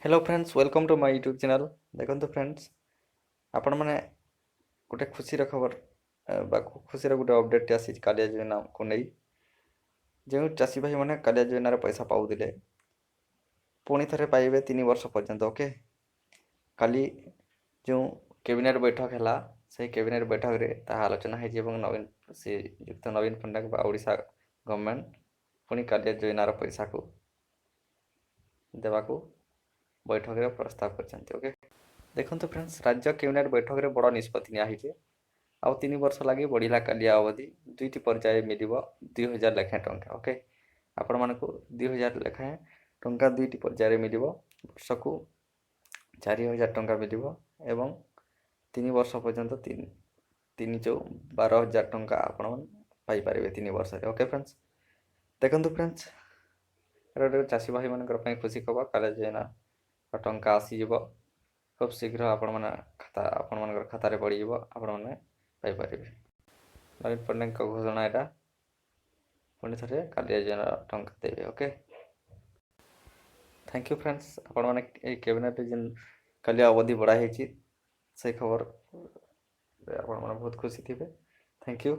Hello friends welcome to my YouTube channel. देखो friends आपण मैंने गोटे खुशी खबर खुशी गोटे अपडेट आसी कालिया योजना को नहीं जो चाषी भाई मैंने कालिया योजन पैसा पाऊले पुणी थे पाइबे 3 वर्ष पर्यंत। ओके, काली जो कैबिनेट बैठक है से कैबिनेट बैठक रे ताहा आलोचना हो नवीन श्रीयुक्त नवीन पट्टनायक ओडिशा गवर्नमेंट पुणी कालिया योजनार पैसा को देवाको बैठक रे प्रस्ताव कर। ओके, देखो फ्रेंड्स राज्य कैबिनेट बैठक रे बड़ निष्पत्ति निजे आउ 3 वर्ष लगे बढ़ला कालिया अवधि 2टी पर्याय मिल 2000 लेखाएं टंका। ओके, आपण मानक 2000 लेखाएं टंका 2टी पर्याय मिल वर्ष को 4000 टंका मिल एवं 3 वर्ष पर्यंत 3 चौ 12,000 टंका आपण पाइपर 3 वर्ष। ओके फ्रेंड्स, देखो फ्रेंड्स गोटे चाषी भाई मान खुशी खबर कालिया योजना टंका आसीज खूब शीघ्र आपण मैंने खाता आपण मान खातार पड़ आपण मैंने पाइपर। नवीन पट्टनायक घोषणा यहाँ पुणी थे कालिया योजना टंका देवे। Okay, thank you friends. आपण मैंने कैबिनेट जेन कालिया अवधि बढ़ाई से खबर आपण मैंने बहुत खुशी थे। Thank you.